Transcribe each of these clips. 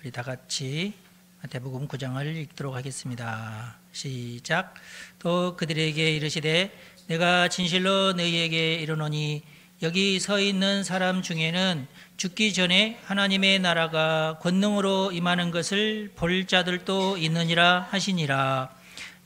우리 다 같이 마태복음 9장을 읽도록 하겠습니다. 시작. 또 그들에게 이르시되 내가 진실로 너희에게 이르노니 여기 서 있는 사람 중에는 죽기 전에 하나님의 나라가 권능으로 임하는 것을 볼 자들도 있느니라 하시니라.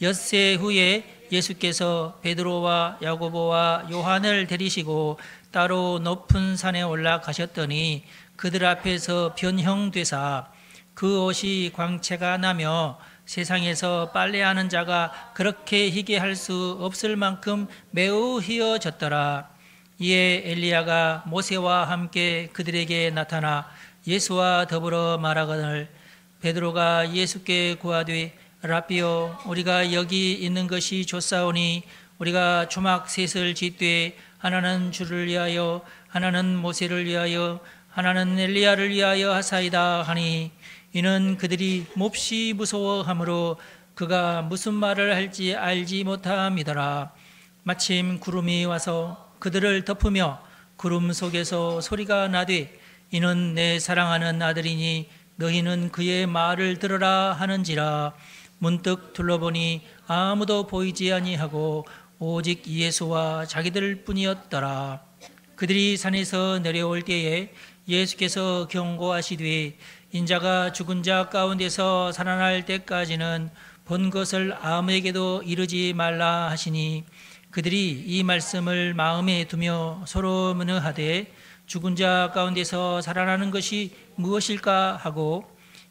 엿새 후에 예수께서 베드로와 야고보와 요한을 데리시고 따로 높은 산에 올라가셨더니 그들 앞에서 변형되사 그 옷이 광채가 나며 세상에서 빨래하는 자가 그렇게 희게 할 수 없을 만큼 매우 희어졌더라. 이에 엘리야가 모세와 함께 그들에게 나타나 예수와 더불어 말하거늘 베드로가 예수께 구하되 라비오, 우리가 여기 있는 것이 좋사오니 우리가 초막 셋을 짓되 하나는 주를 위하여 하나는 모세를 위하여 하나는 엘리야를 위하여 하사이다 하니 이는 그들이 몹시 무서워하므로 그가 무슨 말을 할지 알지 못함이더라. 마침 구름이 와서 그들을 덮으며 구름 속에서 소리가 나되 이는 내 사랑하는 아들이니 너희는 그의 말을 들으라 하는지라. 문득 둘러보니 아무도 보이지 아니하고 오직 예수와 자기들 뿐이었더라. 그들이 산에서 내려올 때에 예수께서 경고하시되 인자가 죽은 자 가운데서 살아날 때까지는 본 것을 아무에게도 이르지 말라 하시니 그들이 이 말씀을 마음에 두며 서로 문의하되 죽은 자 가운데서 살아나는 것이 무엇일까 하고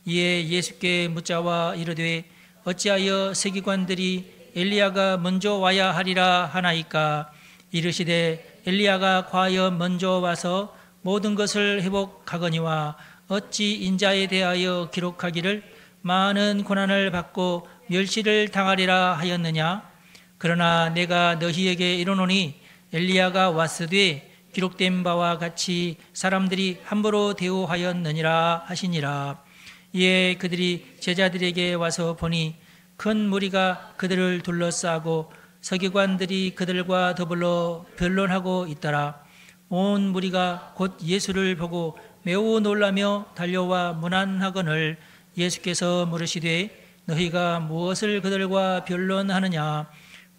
이에 예수께 묻자와 이르되 어찌하여 서기관들이 엘리야가 먼저 와야 하리라 하나이까. 이르시되 엘리야가 과연 먼저 와서 모든 것을 회복하거니와 어찌 인자에 대하여 기록하기를 많은 고난을 받고 멸시를 당하리라 하였느냐. 그러나 내가 너희에게 이르노니 엘리야가 왔으되 기록된 바와 같이 사람들이 함부로 대우하였느니라 하시니라. 이에 그들이 제자들에게 와서 보니 큰 무리가 그들을 둘러싸고 서기관들이 그들과 더불어 변론하고 있더라. 온 무리가 곧 예수를 보고 매우 놀라며 달려와 문안하거늘 예수께서 물으시되 너희가 무엇을 그들과 변론하느냐.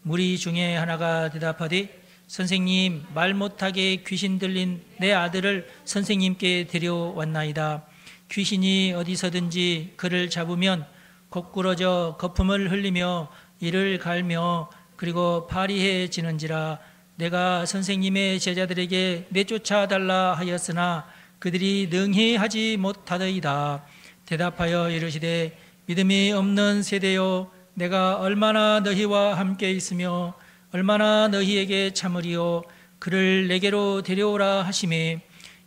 무리 중에 하나가 대답하되 선생님, 말 못하게 귀신 들린 내 아들을 선생님께 데려왔나이다. 귀신이 어디서든지 그를 잡으면 거꾸러져 거품을 흘리며 이를 갈며 그리고 파리해지는지라. 내가 선생님의 제자들에게 내쫓아 달라 하였으나 그들이 능히 하지 못하더이다. 대답하여 이르시되 믿음이 없는 세대여, 내가 얼마나 너희와 함께 있으며 얼마나 너희에게 참으리요. 그를 내게로 데려오라 하시매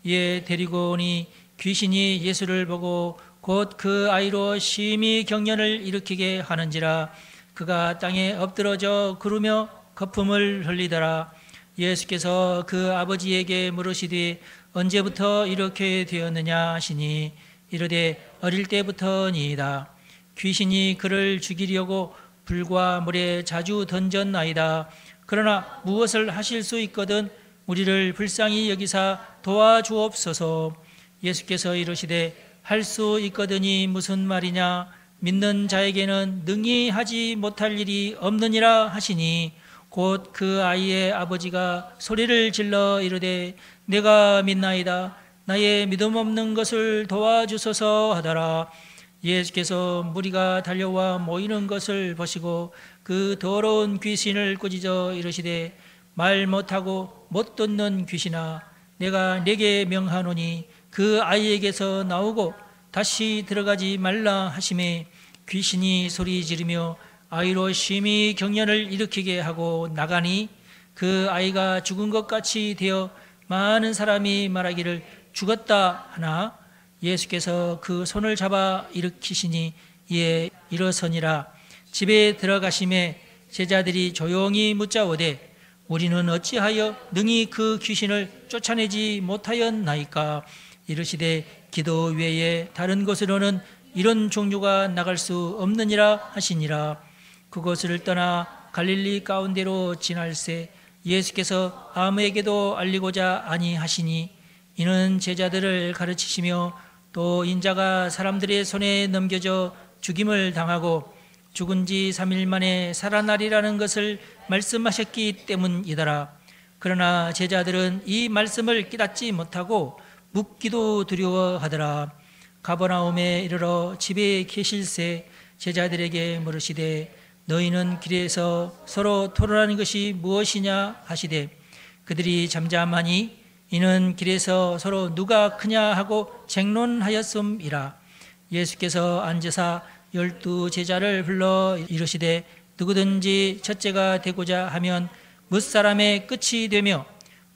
이에 데리고 오니 귀신이 예수를 보고 곧 그 아이로 심히 경련을 일으키게 하는지라. 그가 땅에 엎드러져 구르며 거품을 흘리더라. 예수께서 그 아버지에게 물으시되 언제부터 이렇게 되었느냐 하시니 이르되 어릴 때부터니이다. 귀신이 그를 죽이려고 불과 물에 자주 던졌나이다. 그러나 무엇을 하실 수 있거든 우리를 불쌍히 여기사 도와주옵소서. 예수께서 이르시되 할 수 있거든이 무슨 말이냐. 믿는 자에게는 능히 하지 못할 일이 없느니라 하시니 곧 그 아이의 아버지가 소리를 질러 이르되 내가 믿나이다. 나의 믿음 없는 것을 도와주소서 하더라. 예수께서 무리가 달려와 모이는 것을 보시고 그 더러운 귀신을 꾸짖어 이르시되 말 못하고 못 듣는 귀신아, 내가 네게 명하노니 그 아이에게서 나오고 다시 들어가지 말라 하시매 귀신이 소리 지르며 아이로 심히 경련을 일으키게 하고 나가니 그 아이가 죽은 것 같이 되어 많은 사람이 말하기를 죽었다 하나 예수께서 그 손을 잡아 일으키시니 이에 일어서니라. 집에 들어가심에 제자들이 조용히 묻자오되 우리는 어찌하여 능히 그 귀신을 쫓아내지 못하였나이까. 이르시되 기도 외에 다른 곳으로는 이런 종류가 나갈 수 없느니라 하시니라. 그곳을 떠나 갈릴리 가운데로 지날새 예수께서 아무에게도 알리고자 아니하시니 이는 제자들을 가르치시며 또 인자가 사람들의 손에 넘겨져 죽임을 당하고 죽은 지 3일 만에 살아나리라는 것을 말씀하셨기 때문이더라. 그러나 제자들은 이 말씀을 깨닫지 못하고 묻기도 두려워하더라. 가버나움에 이르러 집에 계실새 제자들에게 물으시되 너희는 길에서 서로 토론하는 것이 무엇이냐 하시되 그들이 잠잠하니 이는 길에서 서로 누가 크냐 하고 쟁론하였음이라. 예수께서 앉으사 12 제자를 불러 이르시되 누구든지 첫째가 되고자 하면 뭇사람의 끝이 되며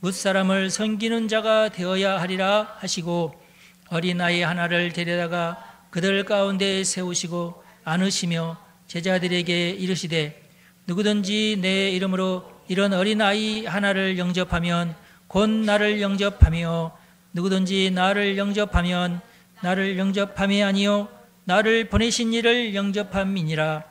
뭇사람을 섬기는 자가 되어야 하리라 하시고 어린아이 하나를 데려다가 그들 가운데 세우시고 안으시며 제자들에게 이르시되 누구든지 내 이름으로 이런 어린아이 하나를 영접하면 곧 나를 영접하며 누구든지 나를 영접하면 나를 영접함이 아니요 나를 보내신 이를 영접함이니라.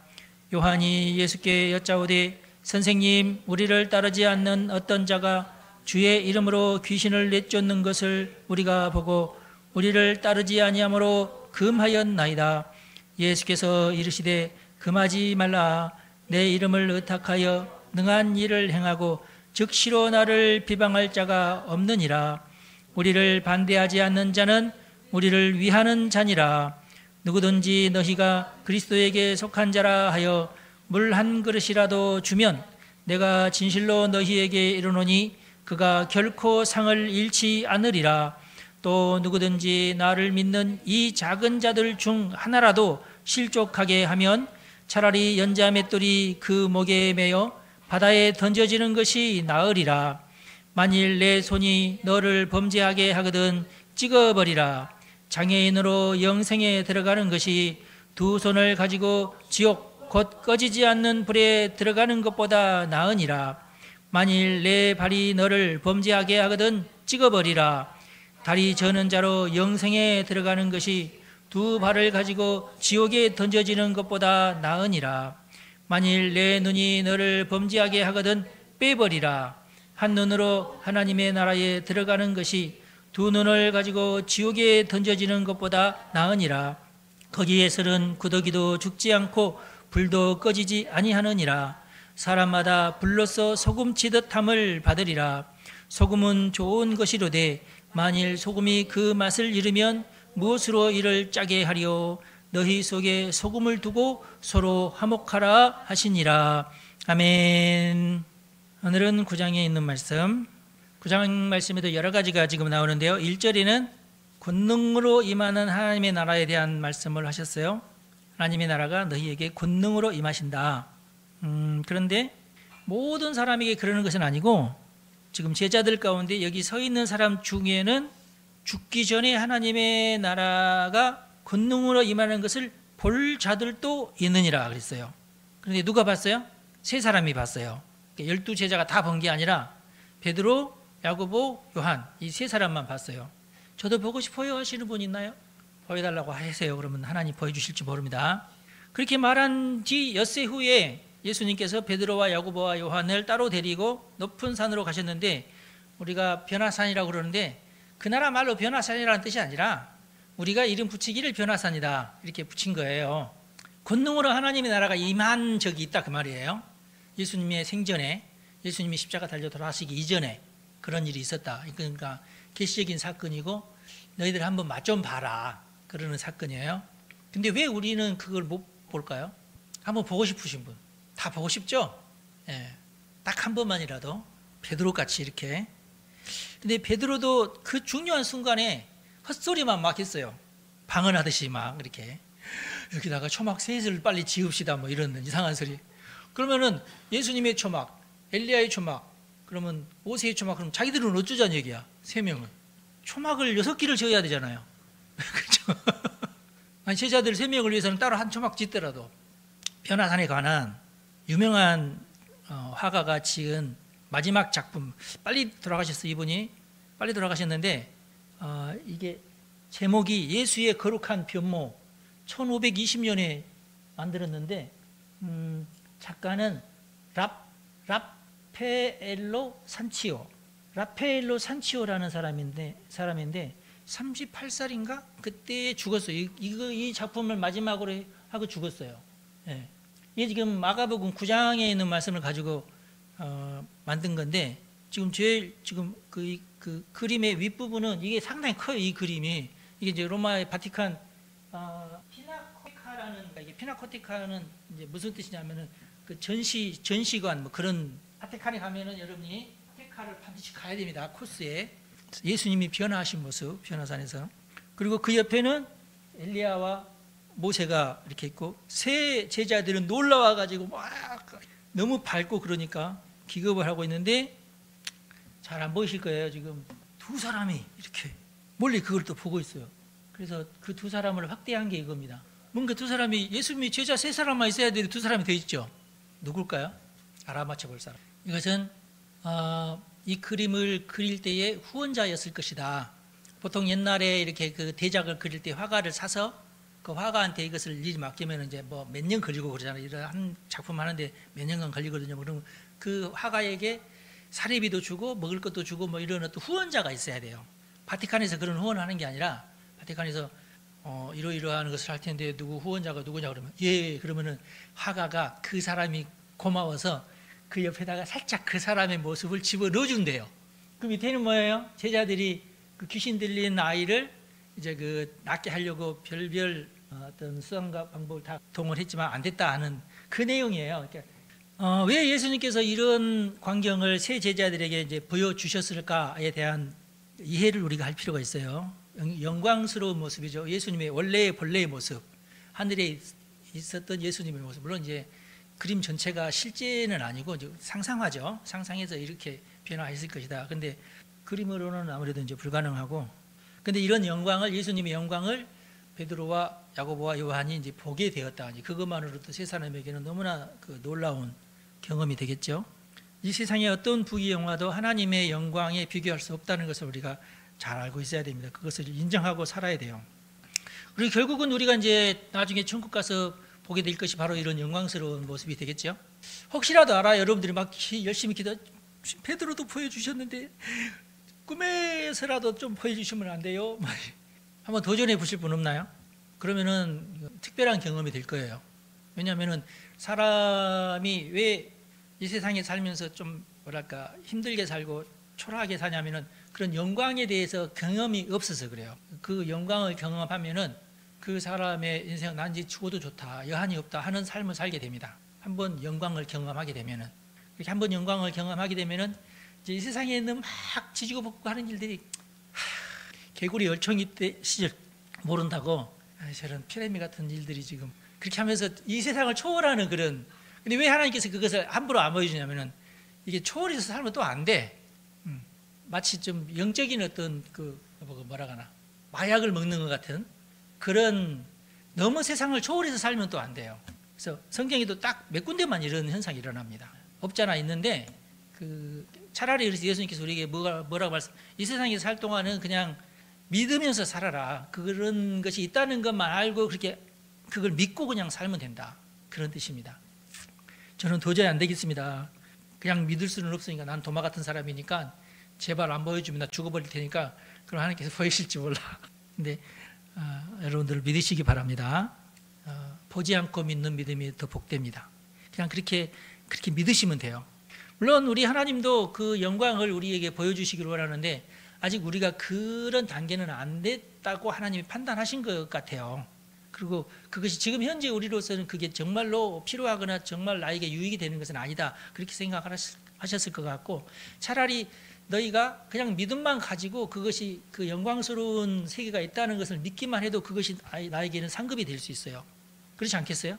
요한이 예수께 여짜오되 선생님, 우리를 따르지 않는 어떤 자가 주의 이름으로 귀신을 내쫓는 것을 우리가 보고 우리를 따르지 아니하므로 금하였나이다. 예수께서 이르시되 금하지 말라. 내 이름을 의탁하여 능한 일을 행하고 즉시로 나를 비방할 자가 없느니라. 우리를 반대하지 않는 자는 우리를 위하는 자니라. 누구든지 너희가 그리스도에게 속한 자라 하여 물 한 그릇이라도 주면 내가 진실로 너희에게 이르노니 그가 결코 상을 잃지 않으리라. 또 누구든지 나를 믿는 이 작은 자들 중 하나라도 실족하게 하면 차라리 연자 맷돌이 그 목에 매여 바다에 던져지는 것이 나으리라. 만일 내 손이 너를 범죄하게 하거든 찍어버리라. 장애인으로 영생에 들어가는 것이 두 손을 가지고 지옥 곧 꺼지지 않는 불에 들어가는 것보다 나으니라. 만일 내 발이 너를 범죄하게 하거든 찍어버리라. 다리 저는 자로 영생에 들어가는 것이 두 발을 가지고 지옥에 던져지는 것보다 나으니라. 만일 내 눈이 너를 범죄하게 하거든 빼버리라. 한 눈으로 하나님의 나라에 들어가는 것이 두 눈을 가지고 지옥에 던져지는 것보다 나으니라. 거기에서는 구더기도 죽지 않고 불도 꺼지지 아니하느니라. 사람마다 불로써 소금치듯 함을 받으리라. 소금은 좋은 것이로되 만일 소금이 그 맛을 잃으면 무엇으로 이를 짜게 하리요. 너희 속에 소금을 두고 서로 화목하라 하시니라. 아멘. 오늘은 9장에 있는 말씀, 9장 말씀에도 여러 가지가 지금 나오는데요. 1절에는 권능으로 임하는 하나님의 나라에 대한 말씀을 하셨어요. 하나님의 나라가 너희에게 권능으로 임하신다. 그런데 모든 사람에게 그러는 것은 아니고 지금 제자들 가운데 여기 서 있는 사람 중에는 죽기 전에 하나님의 나라가 권능으로 임하는 것을 볼 자들도 있느니라 그랬어요. 그런데 누가 봤어요? 세 사람이 봤어요. 12 제자가 다 본 게 아니라 베드로, 야고보, 요한 이 세 사람만 봤어요. 저도 보고 싶어요 하시는 분 있나요? 보여달라고 하세요. 그러면 하나님 보여주실지 모릅니다. 그렇게 말한 뒤 엿새 후에 예수님께서 베드로와 야고보와 요한을 따로 데리고 높은 산으로 가셨는데 우리가 변화산이라고 그러는데 그 나라 말로 변화산이라는 뜻이 아니라 우리가 이름 붙이기를 변화산이다 이렇게 붙인 거예요. 권능으로 하나님의 나라가 임한 적이 있다 그 말이에요. 예수님의 생전에, 예수님이 십자가 달려 돌아가시기 이전에 그런 일이 있었다. 그러니까 계시적인 사건이고 너희들 한번 맛 좀 봐라 그러는 사건이에요. 근데 왜 우리는 그걸 못 볼까요? 한번 보고 싶으신 분 다 보고 싶죠? 예, 딱 한 번만이라도 베드로같이 이렇게. 근데 베드로도 그 중요한 순간에 헛소리만 막 했어요. 방언하듯이 막 이렇게 여기다가 초막 셋을 빨리 지읍시다 뭐 이런 이상한 소리. 그러면은 예수님의 초막, 엘리야의 초막, 그러면 모세의 초막, 그럼 자기들은 어쩌자는 얘기야? 3명은 초막을 6개를 지어야 되잖아요. 그렇죠? 아니 제자들 3명을 위해서는 따로 한 초막 짓더라도. 변화산에 관한 유명한 화가가 지은 마지막 작품, 빨리 돌아가셨어요. 이분이 빨리 돌아가셨는데 이게 제목이 예수의 거룩한 변모, 1520년에 만들었는데 작가는 라페엘로 산치오, 라페엘로 산치오라는 사람인데 38살인가 그때 죽었어요. 이 작품을 마지막으로 하고 죽었어요. 예. 이게 지금 마가복음 9장에 있는 말씀을 가지고 만든 건데 지금 제일 지금 그 그림의 윗부분은 이게 상당히 커요. 이 그림이 이게 이제 로마의 바티칸 피나코테카는 이제 무슨 뜻이냐면은 그 전시관 뭐 그런 바티칸에 가면은 여러분이 테카를 반드시 가야 됩니다. 코스에 예수님이 변화하신 모습 변화산에서. 그리고 그 옆에는 엘리야와 모세가 이렇게 있고 세 제자들은 놀라워 가지고 막 너무 밝고 그러니까 기겁을 하고 있는데 잘 안 보이실 거예요. 지금 두 사람이 이렇게 멀리 그걸 또 보고 있어요. 그래서 그 두 사람을 확대한 게 이겁니다. 뭔가 두 사람이 예수님이 제자 세 사람만 있어야 되는데 두 사람이 더 있죠. 누굴까요? 알아맞혀 볼 사람. 이것은 이 그림을 그릴 때의 후원자였을 것이다. 보통 옛날에 이렇게 그 대작을 그릴 때 화가를 사서 그 화가한테 이것을 일 맡기면 이제 뭐 몇 년 걸리고 그러잖아요. 이런 한 작품 하는데 몇 년간 걸리거든요. 그러면 그 화가에게 사례비도 주고 먹을 것도 주고 뭐 이런 어떤 후원자가 있어야 돼요. 바티칸에서 그런 후원을 하는 게 아니라 바티칸에서 이러이러한 것을 할 텐데 누구 후원자가 누구냐 그러면 예 그러면은 화가가 그 사람이 고마워서 그 옆에다가 살짝 그 사람의 모습을 집어 넣어준대요. 그 밑에는 뭐예요? 제자들이 그 귀신 들린 아이를 이제 그 낫게 하려고 별별 어떤 수단과 방법을 다 동원했지만 안 됐다 하는 그 내용이에요. 그러니까 왜 예수님께서 이런 광경을 세 제자들에게 이제 보여주셨을까에 대한 이해를 우리가 할 필요가 있어요. 영광스러운 모습이죠. 예수님의 원래의 본래의 모습, 하늘에 있었던 예수님의 모습. 물론 이제 그림 전체가 실제는 아니고 이제 상상하죠. 상상해서 이렇게 변화했을 것이다. 근데 그림으로는 아무래도 이제 불가능하고. 근데 이런 영광을 예수님의 영광을 베드로와 야고보와 요한이 이제 보게 되었다. 그것만으로도 세 사람에게는 너무나 그 놀라운 경험이 되겠죠. 이 세상의 어떤 부귀영화도 하나님의 영광에 비교할 수 없다는 것을 우리가 잘 알고 있어야 됩니다. 그것을 인정하고 살아야 돼요. 그리고 결국은 우리가 이제 나중에 천국 가서 보게 될 것이 바로 이런 영광스러운 모습이 되겠죠. 혹시라도 여러분들이 막 열심히 기도, 베드로도 보여주셨는데 꿈에서라도 좀 보여주시면 안 돼요? 한번 도전해 보실 분 없나요? 그러면은 특별한 경험이 될 거예요. 왜냐하면은 사람이 왜 이 세상에 살면서 좀 뭐랄까 힘들게 살고 초라하게 사냐면은 그런 영광에 대해서 경험이 없어서 그래요. 그 영광을 경험하면은 그 사람의 인생 난 이제 죽어도 좋다, 여한이 없다 하는 삶을 살게 됩니다. 한번 영광을 경험하게 되면은 이렇게 한번 영광을 경험하게 되면은 이제 이 세상에 있는 막 지지고 볶고 하는 일들이 개구리 열청이 때 시절 모른다고 저런 피레미 같은 일들이 지금 그렇게 하면서 이 세상을 초월하는 그런. 근데 왜 하나님께서 그것을 함부로 안 보여주냐면은 이게 초월해서 살면 또 안 돼. 마치 좀 영적인 어떤 그 뭐라 하나 마약을 먹는 것 같은 그런 너무 세상을 초월해서 살면 또 안 돼요. 그래서 성경에도 딱 몇 군데만 이런 현상이 일어납니다. 없잖아 있는데 그 차라리 그래서 예수님께서 우리에게 뭐라고 말씀? 이 세상에 살 동안은 그냥 믿으면서 살아라. 그런 것이 있다는 것만 알고 그렇게 그걸 믿고 그냥 살면 된다. 그런 뜻입니다. 저는 도저히 안 되겠습니다. 그냥 믿을 수는 없으니까 난 도마 같은 사람이니까 제발 안 보여주면 나 죽어버릴 테니까 그럼 하나님께서 보이실지 몰라. 근데 여러분들 믿으시기 바랍니다. 보지 않고 믿는 믿음이 더 복됩니다. 그냥 그렇게 믿으시면 돼요. 물론 우리 하나님도 그 영광을 우리에게 보여주시기를 원하는데 아직 우리가 그런 단계는 안 됐다고 하나님이 판단하신 것 같아요. 그리고 그것이 지금 현재 우리로서는 그게 정말로 필요하거나 정말 나에게 유익이 되는 것은 아니다. 그렇게 생각하셨을 것 같고 차라리 너희가 그냥 믿음만 가지고 그것이 그 영광스러운 세계가 있다는 것을 믿기만 해도 그것이 나에게는 상급이 될 수 있어요. 그렇지 않겠어요?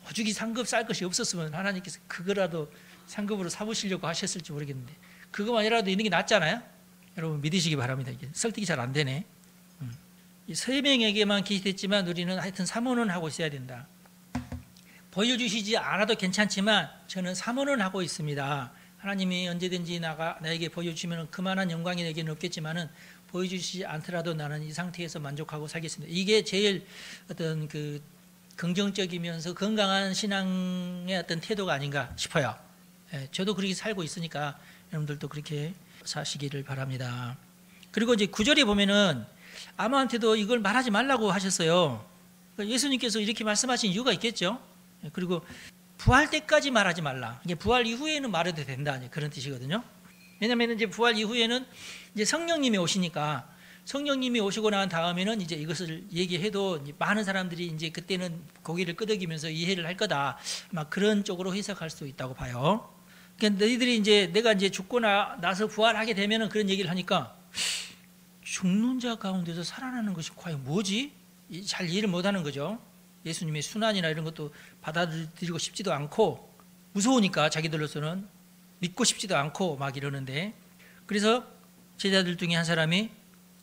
오죽이 상급 쌀 것이 없었으면 하나님께서 그거라도 상급으로 삼으시려고 하셨을지 모르겠는데 그것만이라도 있는 게 낫잖아요. 여러분 믿으시기 바랍니다. 이게 설득이 잘 안 되네. 이 세 명에게만 계시됐지만 우리는 하여튼 사모는 하고 있어야 된다. 보여주시지 않아도 괜찮지만 저는 사모는 하고 있습니다. 하나님이 언제든지 나에게 보여주시면 그만한 영광이 내게는 없겠지만은 보여주시지 않더라도 나는 이 상태에서 만족하고 살겠습니다. 이게 제일 어떤 그 긍정적이면서 건강한 신앙의 어떤 태도가 아닌가 싶어요. 저도 그렇게 살고 있으니까 여러분들도 그렇게 사시기를 바랍니다. 그리고 이제 9절에 보면은 아마한테도 이걸 말하지 말라고 하셨어요. 예수님께서 이렇게 말씀하신 이유가 있겠죠. 그리고 부활 때까지 말하지 말라. 이게 부활 이후에는 말해도 된다. 그런 뜻이거든요. 왜냐하면 이제 부활 이후에는 이제 성령님이 오시니까, 성령님이 오시고 난 다음에는 이제 이것을 얘기해도 이제 많은 사람들이 이제 그때는 고개를 끄덕이면서 이해를 할 거다. 막 그런 쪽으로 해석할 수 있다고 봐요. 그러니까 너희들이 이제 내가 이제 죽고 나서 부활하게 되면은 그런 얘기를 하니까, 죽는 자 가운데서 살아나는 것이 과연 뭐지? 잘 이해를 못하는 거죠. 예수님의 순환이나 이런 것도 받아들이고 싶지도 않고, 무서우니까 자기들로서는 믿고 싶지도 않고 막 이러는데, 그래서 제자들 중에 한 사람이,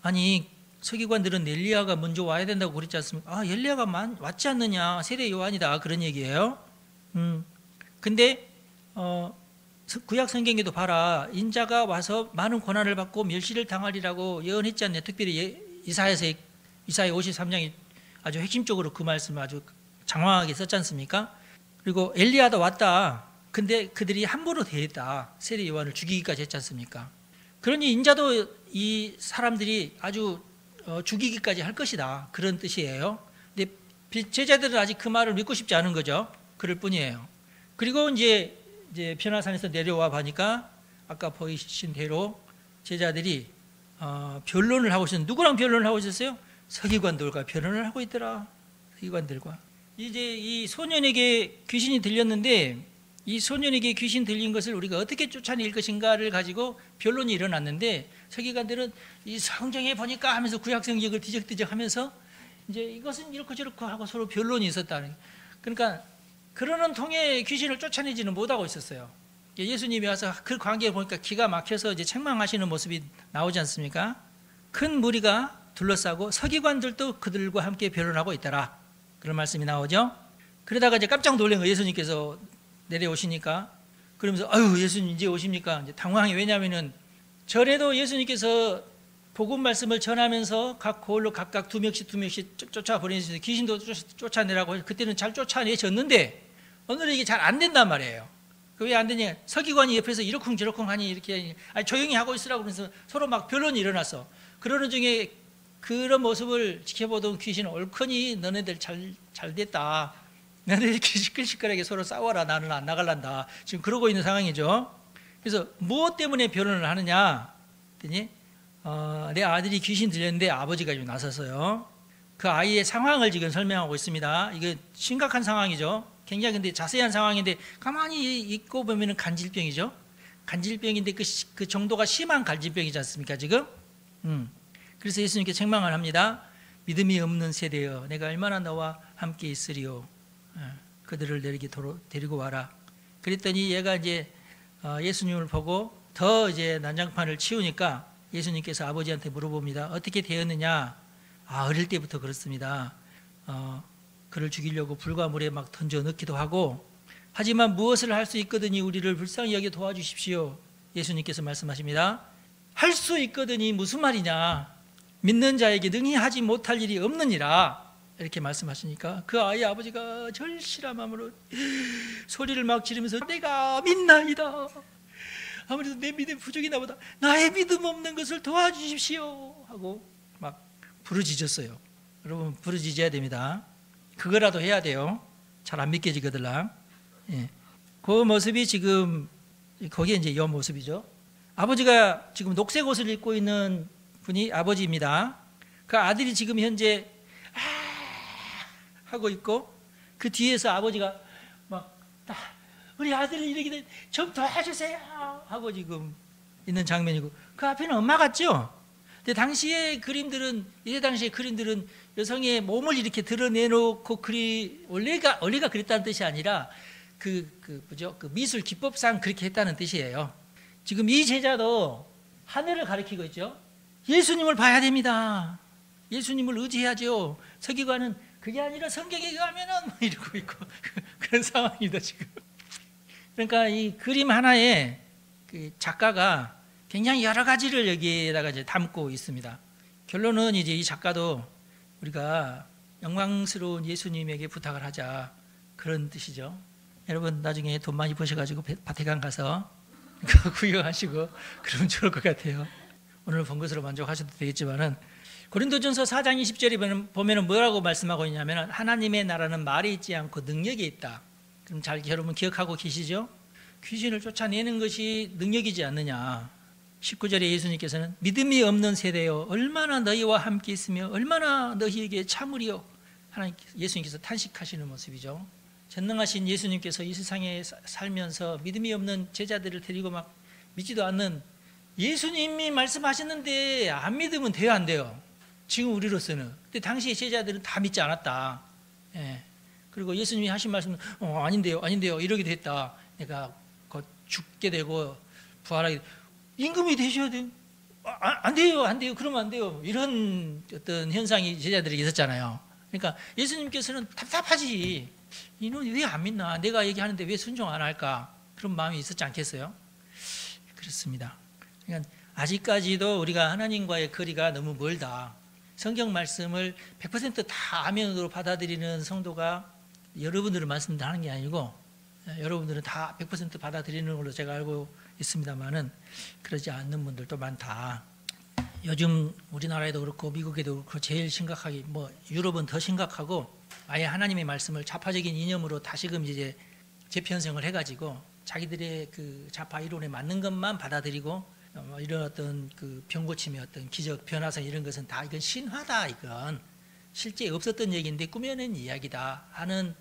아니 서기관들은 엘리야가 먼저 와야 된다고 그랬지 않습니까? 아, 엘리야가 왔지 않느냐, 세례 요한이다, 그런 얘기예요. 근데 구약 성경에도 봐라, 인자가 와서 많은 고난을 받고 멸시를 당하리라고 예언했지 않냐. 특별히 이사야 53장이 아주 핵심적으로 그 말씀을 아주 장황하게 썼지 않습니까? 그리고 엘리야도 왔다. 근데 그들이 함부로 대했다. 세례 요한을 죽이기까지 했지 않습니까? 그러니 인자도 이 사람들이 아주 죽이기까지 할 것이다, 그런 뜻이에요. 근데 제자들은 아직 그 말을 믿고 싶지 않은 거죠. 그럴 뿐이에요. 그리고 이제 변화산에서 내려와 보니까 아까 보이신 대로 제자들이 변론을 하고 있었는데, 누구랑 변론을 하고 있었어요? 서기관들과 변론을 하고 있더라. 서기관들과. 이제 이 소년에게 귀신이 들렸는데, 이 소년에게 귀신 들린 것을 우리가 어떻게 쫓아낼 것인가를 가지고 변론이 일어났는데, 서기관들은 이 성경에 보니까 하면서 구약 성경을 뒤적뒤적 하면서 이제 이것은 이렇고 저렇고 하고 서로 변론이 있었다는. 그러니까 그러는 통에 귀신을 쫓아내지는 못하고 있었어요. 예수님이 와서 그 관계에 보니까 기가 막혀서 이제 책망하시는 모습이 나오지 않습니까? 큰 무리가 둘러싸고 서기관들도 그들과 함께 변론하고 있더라, 그런 말씀이 나오죠. 그러다가 이제 깜짝 놀란 거예요. 예수님께서 내려오시니까. 그러면서 아유, 예수님 이제 오십니까? 이제 당황해. 왜냐하면은 전에도 예수님께서 복음 말씀을 전하면서 각 고을로 각각 두 명씩 쫓아버리면서 귀신도 쫓아내라고, 그때는 잘 쫓아내셨는데 오늘은 이게 잘 안 된단 말이에요. 왜 안 되냐? 서기관이 옆에서 이러쿵저러쿵 하니 이렇게 조용히 하고 있으라고 그러면서 서로 막 변론이 일어났어. 그러는 중에 그런 모습을 지켜보던 귀신은 옳거니 너네들 잘 됐다. 너네들 시끌시끌하게 서로 싸워라. 나는 안 나갈란다. 지금 그러고 있는 상황이죠. 그래서 무엇 때문에 변론을 하느냐 했더니 내 아들이 귀신 들렸는데 아버지가 좀 나서서요, 그 아이의 상황을 지금 설명하고 있습니다. 이게 심각한 상황이죠. 굉장히 근데 자세한 상황인데 가만히 있고 보면은 간질병이죠. 간질병인데 그 정도가 심한 간질병이지 않습니까 지금? 그래서 예수님께 책망을 합니다. 믿음이 없는 세대여, 내가 얼마나 너와 함께 있으리요. 그들을 데리고 와라. 그랬더니 얘가 이제 예수님을 보고 더 이제 난장판을 치우니까 예수님께서 아버지한테 물어봅니다. 어떻게 되었느냐? 어릴 때부터 그렇습니다. 그를 죽이려고 불과 물에 막 던져 넣기도 하고, 하지만 무엇을 할 수 있거든이 우리를 불쌍히 여겨 도와주십시오. 예수님께서 말씀하십니다. 할 수 있거든이 무슨 말이냐? 믿는 자에게 능히 하지 못할 일이 없느니라. 이렇게 말씀하시니까 그 아이의 아버지가 절실한 마음으로 소리를 막 지르면서 내가 믿나이다. 아무래도 내 믿음 부족이나 보다. 나의 믿음 없는 것을 도와주십시오. 하고 막 부르짖었어요. 여러분, 부르짖어야 됩니다. 그거라도 해야 돼요. 잘 안 믿겨지거들랑. 예. 그 모습이 지금 거기에 이제 이 모습이죠. 아버지가 지금 녹색 옷을 입고 있는 분이 아버지입니다. 그 아들이 지금 현재 하고 있고, 그 뒤에서 아버지가 막 우리 아들을 이렇게 좀 도와주세요 하고 지금 있는 장면이고, 그 앞에는 엄마 같죠? 근데 당시의 그림들은, 이때 당시의 그림들은 여성의 몸을 이렇게 드러내놓고 원래가 그랬다는 뜻이 아니라 그 미술 기법상 그렇게 했다는 뜻이에요. 지금 이 제자도 하늘을 가리키고 있죠. 예수님을 봐야 됩니다. 예수님을 의지해야죠. 서기관은 그게 아니라 성경에 가면은 이러고 있고 그런 상황이다 지금. 그러니까 이 그림 하나에 그 작가가 굉장히 여러 가지를 여기에다가 이제 담고 있습니다. 결론은 이제 이 작가도 우리가 영광스러운 예수님에게 부탁을 하자, 그런 뜻이죠. 여러분 나중에 돈 많이 버셔가지고 바티칸 가서 구경하시고 그러면 좋을 것 같아요. 오늘 본 것으로 만족하셔도 되겠지만은 고린도전서 4장 20절에 보면 뭐라고 말씀하고 있냐면 하나님의 나라는 말에 있지 않고 능력에 있다. 그럼 잘 여러분 기억하고 계시죠? 귀신을 쫓아내는 것이 능력이지 않느냐. 19절에 예수님께서는 믿음이 없는 세대여 얼마나 너희와 함께 있으며 얼마나 너희에게 참으리요. 예수님께서 탄식하시는 모습이죠. 전능하신 예수님께서 이 세상에 살면서 믿음이 없는 제자들을 데리고 막 믿지도 않는 예수님이 말씀하셨는데 안 믿으면 돼요, 안 돼요? 지금 우리로서는. 근데 당시 제자들은 다 믿지 않았다. 예. 그리고 예수님이 하신 말씀은 아닌데요, 아닌데요 이러게 됐다. 내가 곧 죽게 되고 부활하게 되고 임금이 되셔야 돼요. 안 돼요, 안 돼요. 그러면 안 돼요. 이런 어떤 현상이 제자들에게 있었잖아요. 그러니까 예수님께서는 답답하지. 이놈 왜 안 믿나? 내가 얘기하는데 왜 순종 안 할까? 그런 마음이 있었지 않겠어요? 그렇습니다. 그러니까 아직까지도 우리가 하나님과의 거리가 너무 멀다. 성경 말씀을 100%다 아멘으로 받아들이는 성도가 여러분들은 말씀하는 게 아니고 여러분들은 다 100% 받아들이는 걸로 제가 알고 있습니다만은 그러지 않는 분들도 많다. 요즘 우리나라에도 그렇고 미국에도 그렇고 제일 심각하게 유럽은 더 심각하고 아예 하나님의 말씀을 좌파적인 이념으로 다시금 이제 재편성을 해가지고 자기들의 그 좌파 이론에 맞는 것만 받아들이고 이런 어떤 그 병고침의 어떤 기적 변화성 이런 것은 다 이건 신화다, 이건 실제 없었던 얘기인데 꾸며낸 이야기다 하는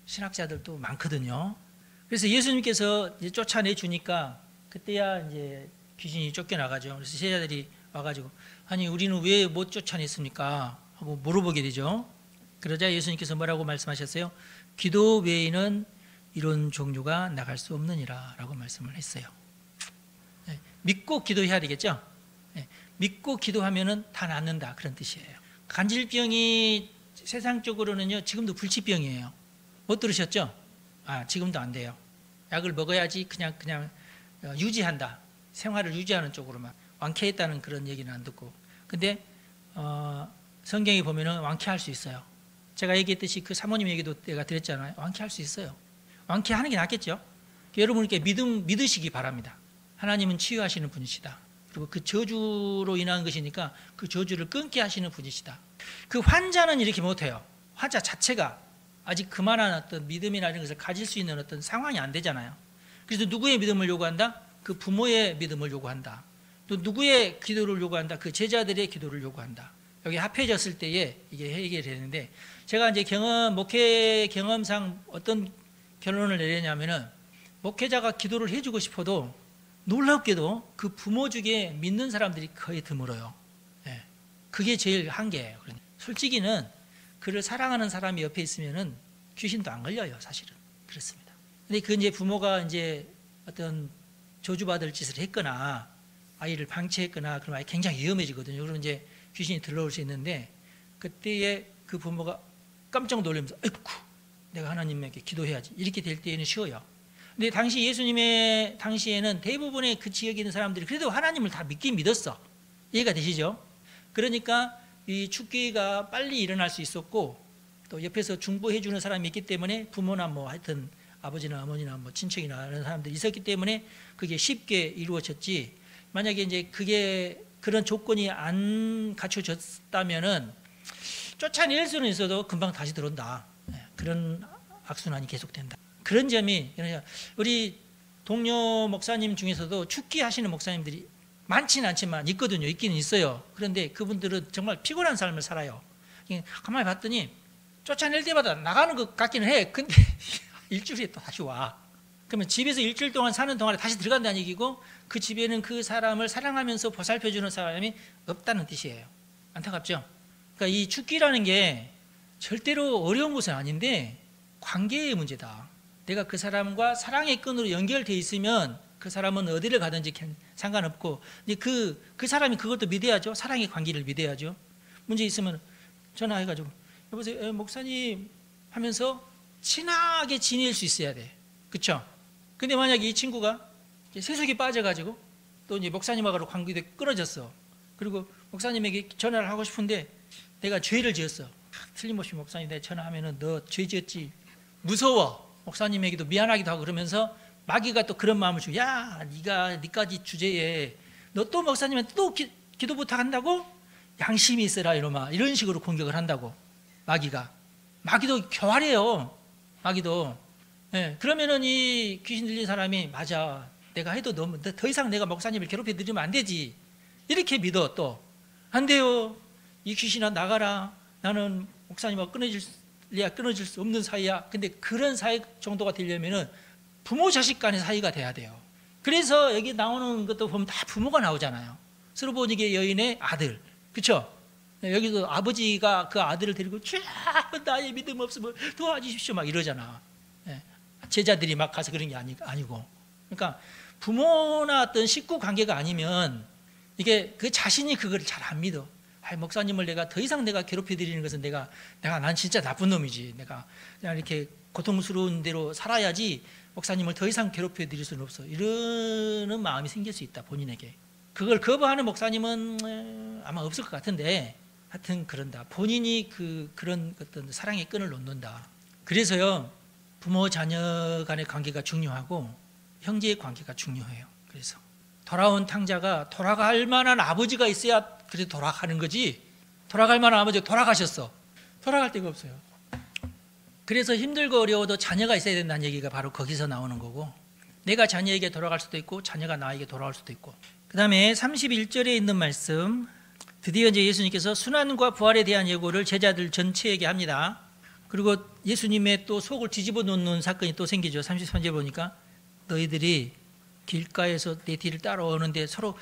신학자들도 많거든요. 그래서 예수님께서 이제 쫓아내 주니까 그때야 이제 귀신이 쫓겨나가죠. 그래서 제자들이 와가지고 아니 우리는 왜 못 쫓아냈습니까? 하고 물어보게 되죠. 그러자 예수님께서 뭐라고 말씀하셨어요? 기도 외에는 이런 종류가 나갈 수 없느니라 라고 말씀을 했어요. 믿고 기도해야 되겠죠? 믿고 기도하면은 다 낫는다 그런 뜻이에요. 간질병이 세상적으로는요 지금도 불치병이에요. 못 들으셨죠? 지금도 안 돼요. 약을 먹어야지 그냥 유지한다. 생활을 유지하는 쪽으로만 완쾌했다는 그런 얘기는 안 듣고. 근데 성경에 보면은 완쾌할 수 있어요. 제가 얘기했듯이 그 사모님 얘기도 내가 드렸잖아요. 완쾌할 수 있어요. 완쾌하는 게 낫겠죠? 여러분께 믿으시기 바랍니다. 하나님은 치유하시는 분이시다. 그리고 그 저주로 인한 것이니까 그 저주를 끊게 하시는 분이시다. 그 환자는 이렇게 못해요. 환자 자체가 아직 그만한 어떤 믿음이나 이런 것을 가질 수 있는 어떤 상황이 안 되잖아요. 그래서 누구의 믿음을 요구한다? 그 부모의 믿음을 요구한다. 또 누구의 기도를 요구한다? 그 제자들의 기도를 요구한다. 여기 합해졌을 때에 이게 해결되는데 제가 이제 목회 경험상 어떤 결론을 내리냐면은 목회자가 기도를 해주고 싶어도 놀랍게도 그 부모 중에 믿는 사람들이 거의 드물어요. 그게 제일 한계예요. 솔직히는 그를 사랑하는 사람이 옆에 있으면은 귀신도 안 걸려요, 사실은. 그렇습니다. 근데 그 이제 부모가 이제 어떤 저주받을 짓을 했거나 아이를 방치했거나 그러면 굉장히 위험해지거든요. 그러면 이제 귀신이 들러올 수 있는데 그때에 그 부모가 깜짝 놀라면서 아이고 내가 하나님에게 기도해야지 이렇게 될 때에는 쉬워요. 근데 당시 예수님의 당시에는 대부분의 그 지역에 있는 사람들이 그래도 하나님을 다 믿긴 믿었어. 이해가 되시죠? 그러니까 이 축기가 빨리 일어날 수 있었고 또 옆에서 중보해 주는 사람이 있기 때문에 부모나 하여튼 아버지나 어머니나 친척이나 이런 사람들이 있었기 때문에 그게 쉽게 이루어졌지. 만약에 이제 그게 그런 조건이 안 갖춰졌다면은 쫓아낼 수는 있어도 금방 다시 들어온다. 그런 악순환이 계속된다. 그런 점이 우리 동료 목사님 중에서도 축기 하시는 목사님들이 많지는 않지만 있거든요. 있기는 있어요. 그런데 그분들은 정말 피곤한 삶을 살아요. 가만히 봤더니 쫓아낼 때마다 나가는 것 같기는 해. 근데 일주일에 또 다시 와. 그러면 집에서 일주일 동안 사는 동안에 다시 들어간다는 얘기고 그 집에는 그 사람을 사랑하면서 보살펴주는 사람이 없다는 뜻이에요. 안타깝죠? 그러니까 이 축기라는 게 절대로 어려운 것은 아닌데 관계의 문제다. 내가 그 사람과 사랑의 끈으로 연결되어 있으면 그 사람은 어디를 가든지 상관없고, 근데 그 사람이 그것도 믿어야죠. 사랑의 관계를 믿어야죠. 문제 있으면 전화해가지고 여보세요, 목사님 하면서 친하게 지낼 수 있어야 돼. 그렇죠? 근데 만약에 이 친구가 세속에 빠져가지고 또 이제 목사님하고 관계가 끊어졌어. 그리고 목사님에게 전화를 하고 싶은데 내가 죄를 지었어. 틀림없이 목사님한테 전화하면은 너 죄 지었지. 무서워. 목사님에게도 미안하기도 하고 그러면서 마귀가 또 그런 마음을 주고, 야, 니까지 주제에 너 또 목사님한테 또 기도 부탁한다고? 양심이 있어라 이놈아, 이런 식으로 공격을 한다고. 마귀도 교활해요. 마귀도. 예, 그러면은 이 귀신 들린 사람이 맞아, 내가 해도 너무 더 이상 내가 목사님을 괴롭혀 드리면 안 되지, 이렇게 믿어. 또 안 돼요, 이 귀신아 나가라, 나는 목사님과 끊어질 수 없는 사이야. 근데 그런 사이 정도가 되려면은 부모 자식 간의 사이가 돼야 돼요. 그래서 여기 나오는 것도 보면 다 부모가 나오잖아요. 스르보니게 여인의 아들, 그렇죠? 여기도 아버지가 그 아들을 데리고 쫙 나의 믿음 없으면 도와주십시오 막 이러잖아. 제자들이 막 가서 그런 게 아니고. 그러니까 부모나 어떤 식구 관계가 아니면 이게 그 자신이 그걸 잘 안 믿어. 목사님을 내가 더 이상 내가 괴롭혀 드리는 것은 난 진짜 나쁜 놈이지, 내가 그냥 이렇게 고통스러운 대로 살아야지 목사님을 더 이상 괴롭혀 드릴 수는 없어, 이러는 마음이 생길 수 있다, 본인에게. 그걸 거부하는 목사님은 아마 없을 것 같은데, 하여튼 그런다. 본인이 그런 어떤 사랑의 끈을 놓는다. 그래서요, 부모 자녀 간의 관계가 중요하고 형제의 관계가 중요해요. 그래서 돌아온 탕자가 돌아갈 만한 아버지가 있어야 그래도 돌아가는 거지, 돌아갈 만한 아버지가 돌아가셨어, 돌아갈 데가 없어요. 그래서 힘들고 어려워도 자녀가 있어야 된다는 얘기가 바로 거기서 나오는 거고, 내가 자녀에게 돌아갈 수도 있고 자녀가 나에게 돌아올 수도 있고. 그 다음에 31절에 있는 말씀, 드디어 이제 예수님께서 순환과 부활에 대한 예고를 제자들 전체에게 합니다. 그리고 예수님의 또 속을 뒤집어 놓는 사건이 또 생기죠. 33절 보니까 너희들이 길가에서 내 뒤를 따라오는데 서로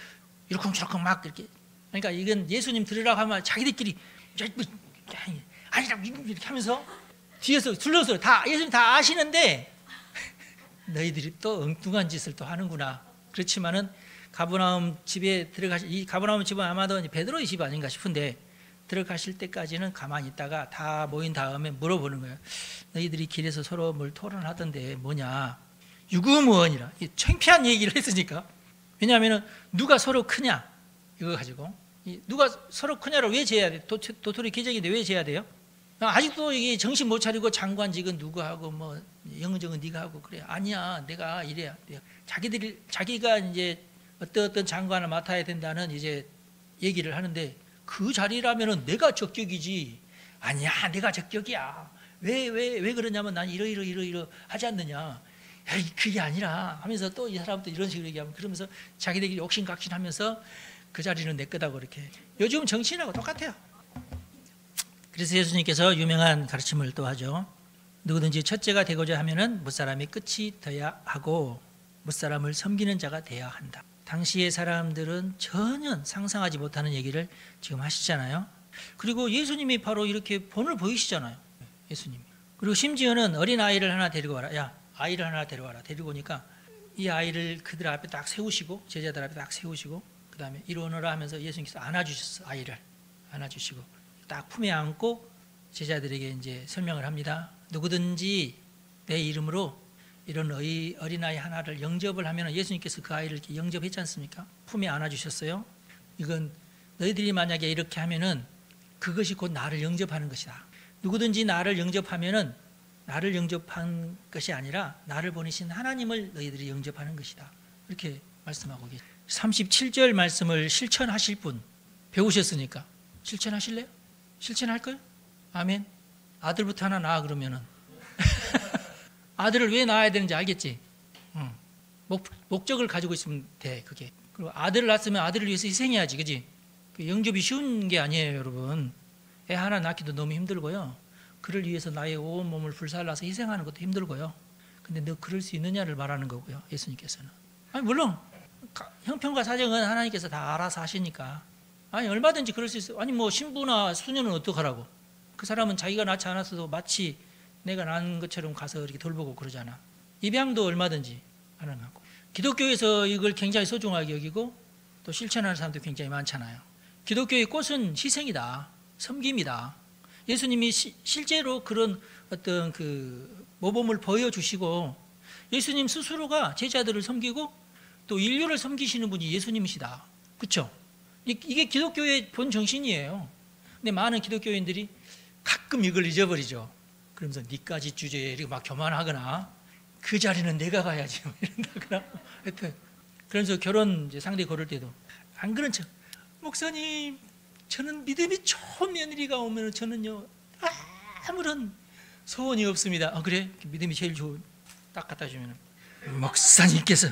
이러쿵저러쿵 막 이렇게, 그러니까 이건 예수님 들으라고 하면 자기들끼리 아니라 이렇게 하면서 뒤에서 둘러서 다 예수님 다 아시는데 너희들이 또 엉뚱한 짓을 또 하는구나. 그렇지만은 가버나움 집에 이 가버나움 집은 아마도 베드로의 집 아닌가 싶은데, 들어가실 때까지는 가만히 있다가 다 모인 다음에 물어보는 거예요. 너희들이 길에서 서로 뭘 토론하던데 뭐냐, 유구무원이라, 창피한 얘기를 했으니까. 왜냐하면 누가 서로 크냐 이거 가지고, 누가 서로 크냐를 왜 재야 돼? 도토리 계적인데 왜 재야 돼요? 아직도 이게 정신 못 차리고 장관직은 누구 하고 뭐 영정은 네가 하고 그래. 아니야, 내가 이래야 돼요. 자기가 이제 어떤 장관을 맡아야 된다는 이제 얘기를 하는데, 그 자리라면은 내가 적격이지. 아니야, 내가 적격이야. 왜 그러냐면 난 이러 하지 않느냐. 에이, 그게 아니라 하면서 또 이 사람도 이런 식으로 얘기하면, 그러면서 자기들끼리 옥신각신하면서 그 자리는 내 거다고 이렇게. 요즘 정치인하고 똑같아요. 그래서 예수님께서 유명한 가르침을 또 하죠. 누구든지 첫째가 되고자 하면은 무사람이 끝이 되어야 하고 무사람을 섬기는 자가 되어야 한다. 당시의 사람들은 전혀 상상하지 못하는 얘기를 지금 하시잖아요. 그리고 예수님이 바로 이렇게 본을 보이시잖아요. 예수님이. 그리고 심지어는 어린아이를 하나 데리고 와라. 야, 아이를 하나 데려와라. 데리고 오니까 이 아이를 그들 앞에 딱 세우시고, 제자들 앞에 딱 세우시고, 그 다음에 이리 오너라 하면서 예수님께서 안아주셨어. 아이를 안아주시고 딱 품에 안고 제자들에게 이제 설명을 합니다. 누구든지 내 이름으로 이런 어린아이 하나를 영접을 하면, 예수님께서 그 아이를 이렇게 영접했지 않습니까? 품에 안아주셨어요. 이건 너희들이 만약에 이렇게 하면은 그것이 곧 나를 영접하는 것이다. 누구든지 나를 영접하면은 나를 영접한 것이 아니라 나를 보내신 하나님을 너희들이 영접하는 것이다. 이렇게 말씀하고 계십니다. 37절 말씀을 실천하실 분, 배우셨으니까 실천하실래요? 실천할 거예요? 아멘. 아들부터 하나 낳아 그러면은 아들을 왜 낳아야 되는지 알겠지? 목적을 가지고 있으면 돼, 그게. 그리고 아들을 낳았으면 아들을 위해서 희생해야지, 그지? 영접이 쉬운 게 아니에요, 여러분. 애 하나 낳기도 너무 힘들고요. 그를 위해서 나의 온 몸을 불살라서 희생하는 것도 힘들고요. 근데 너 그럴 수 있느냐를 말하는 거고요, 예수님께서는. 아니, 물론 형편과 사정은 하나님께서 다 알아서 하시니까, 아니 얼마든지 그럴 수 있어요. 아니 뭐 신부나 수녀는 어떡하라고? 그 사람은 자기가 낳지 않았어도 마치 내가 낳은 것처럼 가서 이렇게 돌보고 그러잖아. 입양도 얼마든지 가능하고. 기독교에서 이걸 굉장히 소중하게 여기고 또 실천하는 사람도 굉장히 많잖아요. 기독교의 꽃은 희생이다, 섬김이다. 예수님이 실제로 그런 어떤 그 모범을 보여주시고, 예수님 스스로가 제자들을 섬기고 또 인류를 섬기시는 분이 예수님이시다. 그렇죠? 이게 기독교의 본 정신이에요. 근데 많은 기독교인들이 가끔 이걸 잊어버리죠. 그러면서 니까지 주제에 이렇게 막 교만하거나, 그 자리는 내가 가야지 이런다거나. 하여튼 그러면서 결혼 이제 상대 고를 때도 안 그런 척, 목사님 저는 믿음이 좋은 며느리가 오면 저는요 아무런 소원이 없습니다. 아 그래? 믿음이 제일 좋은 딱 갖다 주면 목사님께서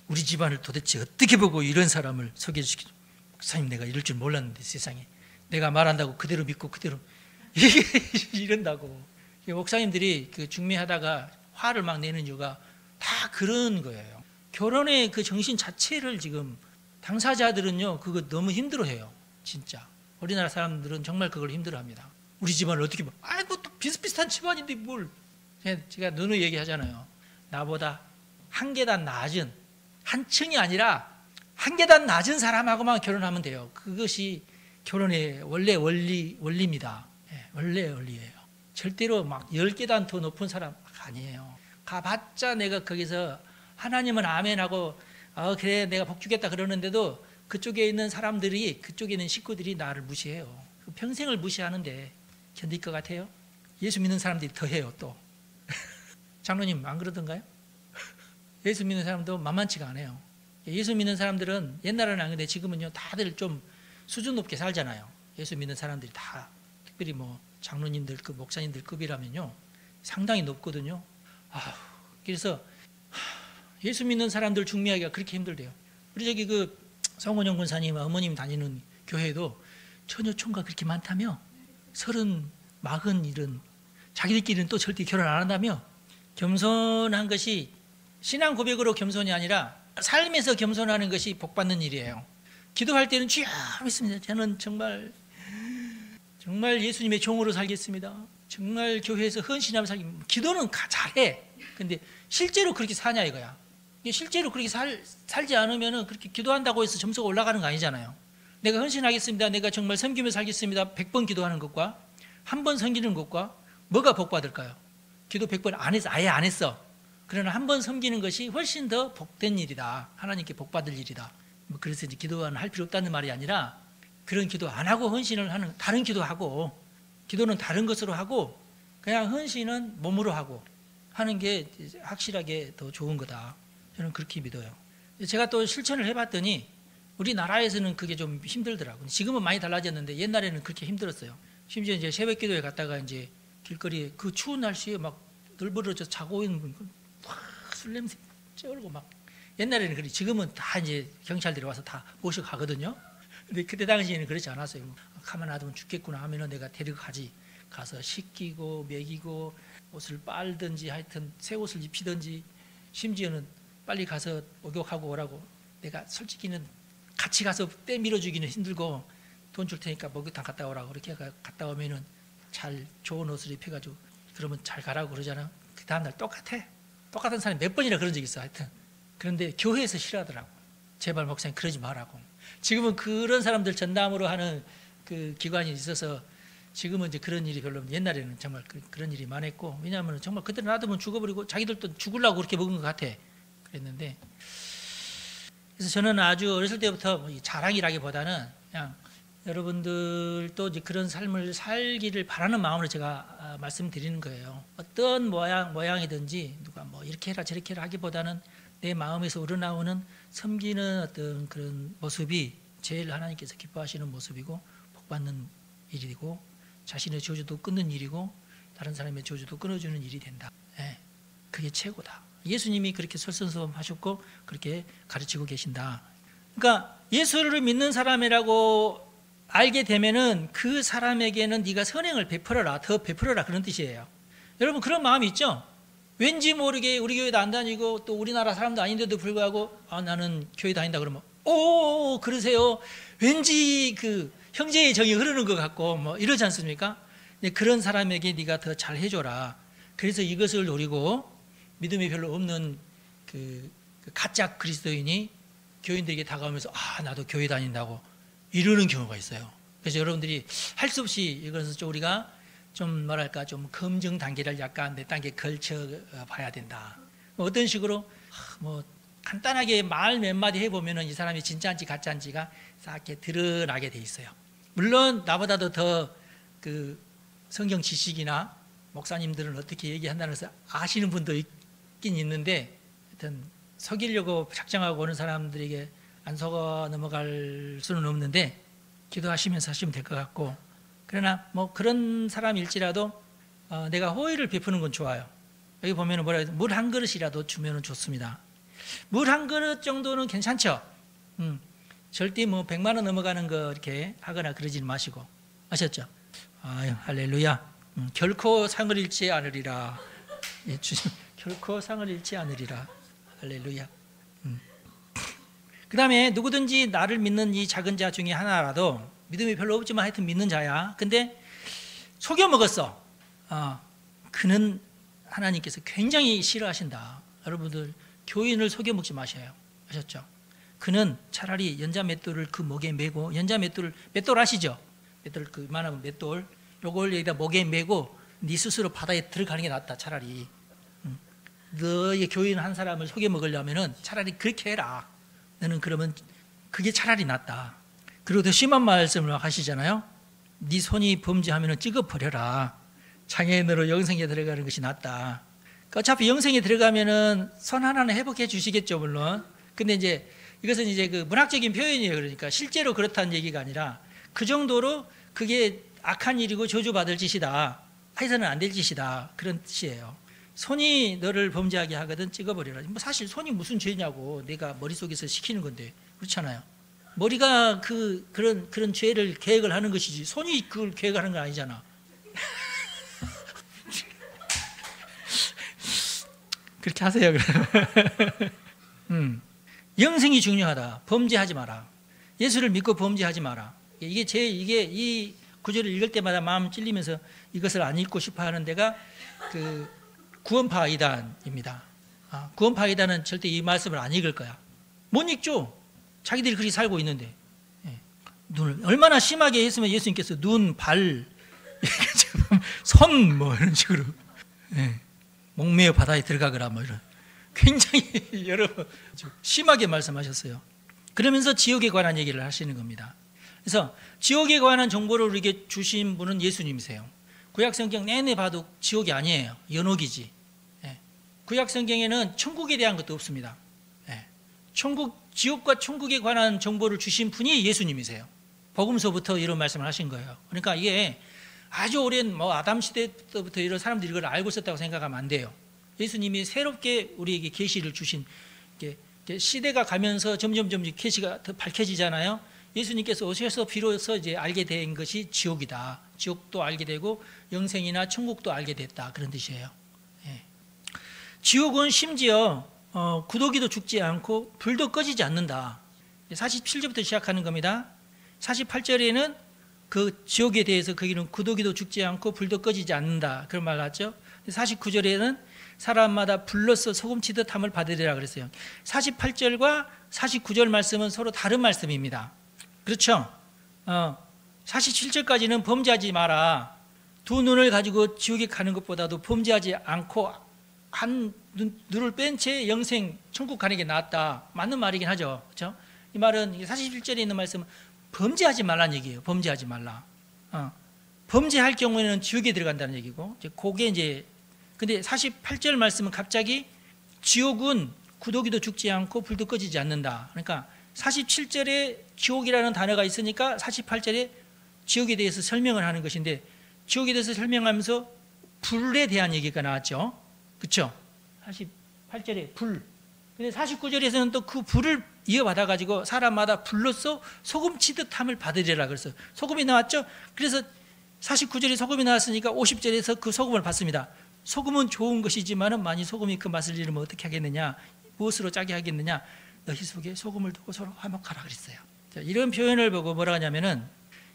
우리 집안을 도대체 어떻게 보고 이런 사람을 소개시키죠? 목사님 내가 이럴 줄 몰랐는데 세상에 내가 말한다고 그대로 믿고 그대로 이런다고. 목사님들이 그 중매하다가 화를 막 내는 이유가 다 그런 거예요. 결혼의 그 정신 자체를 지금 당사자들은요 그거 너무 힘들어해요. 진짜 우리나라 사람들은 정말 그걸 힘들어합니다. 우리 집안을 어떻게 봐? 아이고 또 비슷비슷한 집안인데 뭘. 제가 누누이 얘기하잖아요. 나보다 한 계단 낮은, 한 층이 아니라 한 계단 낮은 사람하고만 결혼하면 돼요. 그것이 결혼의 원래 원리입니다. 원래 원리예요. 절대로 막 10계단 더 높은 사람 아니에요. 가봤자 내가 거기서 하나님은 아멘하고 그래 내가 복 주겠다 그러는데도 그쪽에 있는 사람들이, 그쪽에 있는 식구들이 나를 무시해요. 평생을 무시하는데 견딜 것 같아요? 예수 믿는 사람들이 더 해요 또. 장로님 안 그러던가요? 예수 믿는 사람도 만만치가 않아요. 예수 믿는 사람들은 옛날에는 안 그런데 지금은요 다들 좀 수준 높게 살잖아요. 예수 믿는 사람들이 다 특별히 뭐 장로님들 급, 목사님들 급이라면요 상당히 높거든요. 그래서 예수 믿는 사람들 중매하기가 그렇게 힘들대요. 우리 저기 그 성원영 권사님 어머님 다니는 교회도 처녀총각 그렇게 많다며 30, 40 이런 자기들끼리는 또 절대 결혼 안 한다며. 겸손한 것이 신앙 고백으로 겸손이 아니라 삶에서 겸손하는 것이 복받는 일이에요. 기도할 때는 주여 믿습니다. 저는 정말 예수님의 종으로 살겠습니다. 정말 교회에서 헌신하며 살겠습니다. 기도는 잘해. 근데 실제로 그렇게 사냐 이거야. 실제로 그렇게 살지 않으면 그렇게 기도한다고 해서 점수가 올라가는 거 아니잖아요. 내가 헌신하겠습니다. 내가 정말 섬기며 살겠습니다. 100번 기도하는 것과 한 번 섬기는 것과 뭐가 복받을까요? 기도 100번 안 했어. 아예 안 했어. 그러나 한 번 섬기는 것이 훨씬 더 복된 일이다. 하나님께 복받을 일이다. 뭐 그래서 이제 기도는 할 필요 없다는 말이 아니라 그런 기도 안 하고 헌신을 하는, 다른 기도하고, 기도는 다른 것으로 하고 그냥 헌신은 몸으로 하고 하는 게 확실하게 더 좋은 거다. 저는 그렇게 믿어요. 제가 또 실천을 해봤더니 우리나라에서는 그게 좀 힘들더라고요. 지금은 많이 달라졌는데 옛날에는 그렇게 힘들었어요. 심지어 이제 새벽 기도에 갔다가 이제 길거리에 그 추운 날씨에 막 널브러져 자고 있는 분, 술 냄새 쩔고 막. 옛날에는 그래. 지금은 다 이제 경찰들이 와서 다 모시고 가거든요. 근데 그때 당시에는 그렇지 않았어요. 가만 놔두면 죽겠구나 하면은 내가 데리고 가지. 가서 씻기고 먹이고 옷을 빨든지 하여튼 새 옷을 입히든지 심지어는 빨리 가서 목욕하고 오라고. 내가 솔직히는 같이 가서 때 밀어주기는 힘들고 돈 줄 테니까 목욕탕 갔다 오라고. 그렇게 갔다 오면은 잘 좋은 옷을 입혀가지고 그러면 잘 가라고 그러잖아. 그 다음날 똑같은 사람이 몇 번이나 그런 적이 있어. 하여튼 그런데 교회에서 싫어하더라고. 제발 목사님 그러지 말라고. 지금은 그런 사람들 전담으로 하는 그 기관이 있어서 지금은 이제 그런 일이 별로 없는데 옛날에는 정말 그런 일이 많았고, 왜냐하면 정말 그때 놔두면 죽어버리고 자기들도 죽으려고 그렇게 먹은 것 같아. 그랬는데, 그래서 저는 아주 어렸을 때부터 뭐 자랑이라기보다는 그냥 여러분들도 이제 그런 삶을 살기를 바라는 마음으로 제가 말씀드리는 거예요. 어떤 모양이든지 누가 뭐 이렇게 해라 저렇게 해라 하기보다는 내 마음에서 우러나오는 섬기는 어떤 그런 모습이 제일 하나님께서 기뻐하시는 모습이고 복받는 일이고 자신의 저주도 끊는 일이고 다른 사람의 저주도 끊어주는 일이 된다. 그게 최고다. 예수님이 그렇게 설선수범하셨고 그렇게 가르치고 계신다. 그러니까 예수를 믿는 사람이라고 알게 되면은 그 사람에게는 네가 선행을 베풀어라, 더 베풀어라 그런 뜻이에요. 여러분 그런 마음이 있죠? 왠지 모르게 우리 교회도 안 다니고 또 우리나라 사람도 아닌데도 불구하고 나는 교회 다닌다 그러면 오 그러세요. 왠지 그 형제의 정이 흐르는 것 같고 뭐 이러지 않습니까? 그런 사람에게 네가 더 잘 해줘라. 그래서 이것을 노리고 믿음이 별로 없는 그 가짜 그리스도인이 교인들에게 다가오면서 나도 교회 다닌다고 이러는 경우가 있어요. 그래서 여러분들이 할 수 없이 이것을 좀 우리가 좀 뭐랄까 좀 검증 단계를 약간 몇 단계 걸쳐 봐야 된다. 어떤 식으로 뭐 간단하게 말 몇 마디 해보면은 이 사람이 진짜인지 가짜인지가 싹 이렇게 드러나게 돼 있어요. 물론 나보다도 더 그 성경 지식이나 목사님들은 어떻게 얘기한다는 것을 아시는 분도 있긴 있는데 하여튼 속이려고 작정하고 오는 사람들에게 안 속아 넘어갈 수는 없는데 기도하시면서 하시면 될 것 같고, 그러나 뭐 그런 사람일지라도 내가 호의를 베푸는 건 좋아요. 여기 보면은 뭐라 해야 돼? 물 한 그릇이라도 주면은 좋습니다. 물 한 그릇 정도는 괜찮죠. 절대 뭐 100만 원 넘어가는 거 이렇게 하거나 그러지 마시고, 아셨죠? 아유, 할렐루야. 결코 상을 잃지 않으리라. 예, 주님, 결코 상을 잃지 않으리라. 할렐루야. 그 다음에 누구든지 나를 믿는 이 작은 자 중에 하나라도, 믿음이 별로 없지만 하여튼 믿는 자야. 근데 속여 먹었어. 그는 하나님께서 굉장히 싫어하신다. 여러분들 교인을 속여 먹지 마셔요. 아셨죠? 그는 차라리 연자 맷돌을 그 목에 메고, 연자 맷돌 아시죠? 맷돌 그만하면 맷돌, 요걸 여기다 목에 메고 네 스스로 바다에 들어가는 게 낫다. 차라리 너의 교인 한 사람을 속여 먹으려면은 차라리 그렇게 해라. 너는 그러면 그게 차라리 낫다. 그리고 더 심한 말씀을 하시잖아요. 네 손이 범죄하면은 찍어버려라. 장애인으로 영생에 들어가는 것이 낫다. 어차피 영생에 들어가면은 손 하나는 회복해 주시겠죠, 물론. 근데 이제 이것은 이제 그 문학적인 표현이에요. 그러니까 실제로 그렇다는 얘기가 아니라 그 정도로 그게 악한 일이고 저주받을 짓이다. 해서는 안 될 짓이다. 그런 뜻이에요. 손이 너를 범죄하게 하거든 찍어버려라. 뭐 사실 손이 무슨 죄냐고 내가 머릿속에서 시키는 건데, 그렇잖아요. 머리가 그런 죄를 계획을 하는 것이지 손이 그걸 계획하는 건 아니잖아. 그렇게 하세요. 영생이 중요하다. 범죄하지 마라. 예수를 믿고 범죄하지 마라. 이게 이 구절을 읽을 때마다 마음 찔리면서 이것을 안 읽고 싶어 하는 데가 그 구원파 이단입니다. 구원파 이단은 절대 이 말씀을 안 읽을 거야. 못 읽죠. 자기들이 그렇게 살고 있는데. 눈을 얼마나 심하게 했으면 예수님께서 눈, 발, 손 뭐 이런 식으로 목매어 바다에 들어가거라 뭐 이런 굉장히 여러 심하게 말씀하셨어요. 그러면서 지옥에 관한 얘기를 하시는 겁니다. 그래서 지옥에 관한 정보를 우리에게 주신 분은 예수님이세요. 구약성경 내내 봐도 지옥이 아니에요. 연옥이지. 구약성경에는 천국에 대한 것도 없습니다. 지옥과 천국에 관한 정보를 주신 분이 예수님이세요. 복음서부터 이런 말씀을 하신 거예요. 그러니까 이게 아주 오랜 아담 시대 때부터 이런 사람들이 이걸 알고 있었다고 생각하면 안 돼요. 예수님이 새롭게 우리에게 계시를 주신, 시대가 가면서 점점 계시가 더 밝혀지잖아요. 예수님께서 오셔서 비로소 이제 알게 된 것이 지옥이다. 지옥도 알게 되고 영생이나 천국도 알게 됐다. 그런 뜻이에요. 지옥은 심지어 구더기도 죽지 않고 불도 꺼지지 않는다. 47절부터 시작하는 겁니다. 48절에는 그 지옥에 대해서 거기는 구더기도 죽지 않고 불도 꺼지지 않는다. 그런 말 나왔죠. 49절에는 사람마다 불로써 소금치듯 함을 받으리라 그랬어요. 48절과 49절 말씀은 서로 다른 말씀입니다. 그렇죠? 47절까지는 범죄하지 마라. 두 눈을 가지고 지옥에 가는 것보다도 범죄하지 않고 한 눈을 뺀 채 영생 천국 가는 게 낫다. 맞는 말이긴 하죠. 그렇죠? 이 말은 47절에 있는 말씀은 범죄하지 말라는 얘기예요. 범죄하지 말라. 범죄할 경우에는 지옥에 들어간다는 얘기고, 그게 이제 근데 48절 말씀은 갑자기 지옥은 구더기도 죽지 않고 불도 꺼지지 않는다. 그러니까 47절에 지옥이라는 단어가 있으니까 48절에 지옥에 대해서 설명을 하는 것인데, 지옥에 대해서 설명하면서 불에 대한 얘기가 나왔죠. 그렇죠? 48절에 불. 근데 49절에서는 또 그 불을 이어받아 가지고 사람마다 불로써 소금치듯 함을 받으리라 그래서 소금이 나왔죠. 그래서 49절에 소금이 나왔으니까 50절에서 그 소금을 받습니다. 소금은 좋은 것이지만은 만일 소금이 그 맛을 잃으면 어떻게 하겠느냐? 무엇으로 짜게 하겠느냐? 너희 속에 소금을 두고 서로 화목하라 그랬어요. 자, 이런 표현을 보고 뭐라 하냐면은,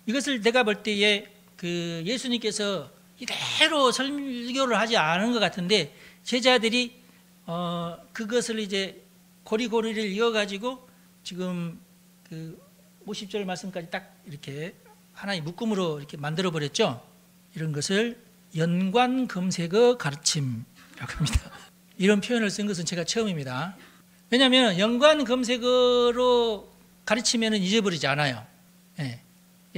이것을 내가 볼 때에 그 예수님께서 이대로 설교를 하지 않은 것 같은데, 제자들이 그것을 이제 고리고리를 이어가지고 지금 그 50절 말씀까지 딱 이렇게 하나의 묶음으로 이렇게 만들어 버렸죠. 이런 것을 연관검색어 가르침이라고 합니다. 이런 표현을 쓴 것은 제가 처음입니다. 왜냐하면 연관검색어로 가르치면 잊어버리지 않아요.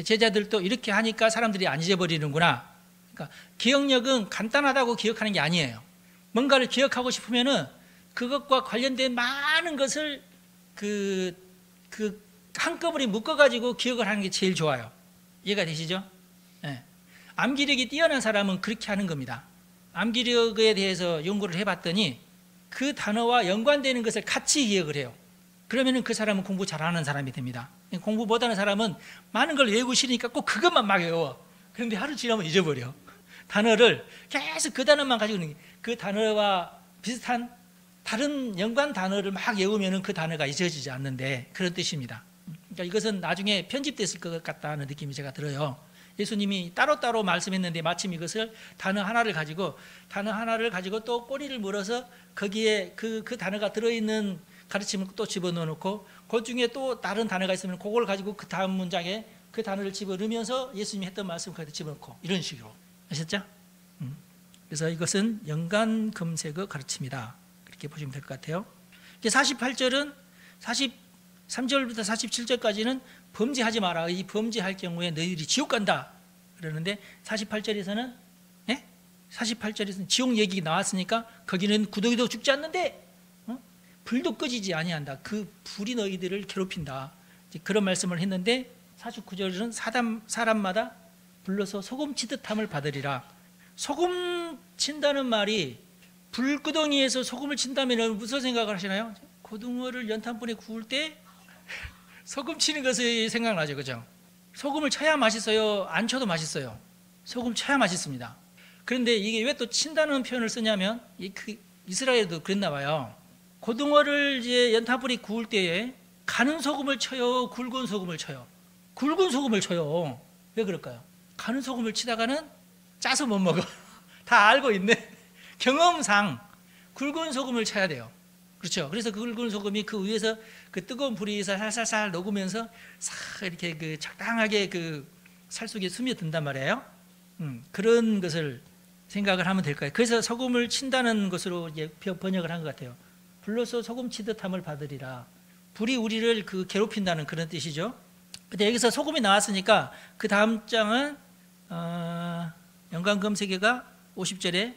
제자들도 이렇게 하니까 사람들이 안 잊어버리는구나. 그러니까 기억력은 간단하다고 기억하는 게 아니에요. 뭔가를 기억하고 싶으면은 그것과 관련된 많은 것을 그 한꺼번에 묶어가지고 기억을 하는 게 제일 좋아요. 이해가 되시죠? 예. 암기력이 뛰어난 사람은 그렇게 하는 겁니다. 암기력에 대해서 연구를 해봤더니 그 단어와 연관되는 것을 같이 기억을 해요. 그러면 그 사람은 공부 잘하는 사람이 됩니다. 공부 못하는 사람은 많은 걸 외우고 싫으니까 꼭 그것만 막 외워. 그런데 하루 지나면 잊어버려. 단어를 계속 그 단어만 가지고 있는 그 단어와 비슷한 다른 연관 단어를 막 외우면 그 단어가 잊어지지 않는데 그런 뜻입니다. 그러니까 이것은 나중에 편집됐을 것 같다는 느낌이 제가 들어요. 예수님이 따로따로 말씀했는데 마침 이것을 단어 하나를 가지고 또 꼬리를 물어서 거기에 그 단어가 들어있는 가르침을 또 집어넣어놓고 그 중에 또 다른 단어가 있으면 그걸 가지고 그 다음 문장에 그 단어를 집어넣으면서 예수님이 했던 말씀을 거기다 집어넣고 이런 식으로 아셨죠? 그래서 이것은 연관 검색어 가르침이다. 그렇게 보시면 될 것 같아요. 48절은 43절부터 47절까지는 범죄하지 마라. 이 범죄할 경우에 너희들이 지옥 간다. 그러는데 48절에서는 48절에서는 지옥 얘기가 나왔으니까 거기는 구더기도 죽지 않는데 불도 꺼지지 아니한다. 그 불이 너희들을 괴롭힌다. 그런 말씀을 했는데 49절은 사람마다 불러서 소금 치듯 함을 받으리라. 소금 친다는 말이 불구덩이에서 소금을 친다면 무슨 생각을 하시나요? 고등어를 연탄불에 구울 때 소금 치는 것이 생각나죠, 그죠? 소금을 쳐야 맛있어요? 안 쳐도 맛있어요. 소금 쳐야 맛있습니다. 그런데 이게 왜 또 친다는 표현을 쓰냐면 이스라엘도 그랬나 봐요. 고등어를 이제 연탄불에 구울 때에 가는 소금을 쳐요, 굵은 소금을 쳐요? 굵은 소금을 쳐요. 왜 그럴까요? 가는 소금을 치다가는 짜서 못 먹어. 다 알고 있네. 경험상 굵은 소금을 쳐야 돼요. 그렇죠? 그래서 그 굵은 소금이 그 위에서 그 뜨거운 불이 살살살 녹으면서 싹 이렇게 그 적당하게 그 살 속에 스며든단 말이에요. 그런 것을 생각을 하면 될 거예요. 그래서 소금을 친다는 것으로 이제 번역을 한 것 같아요. 불로서 소금 치듯 함을 받으리라. 불이 우리를 그 괴롭힌다는 그런 뜻이죠. 근데 여기서 소금이 나왔으니까 그 다음 장은 연관검색어가 50절에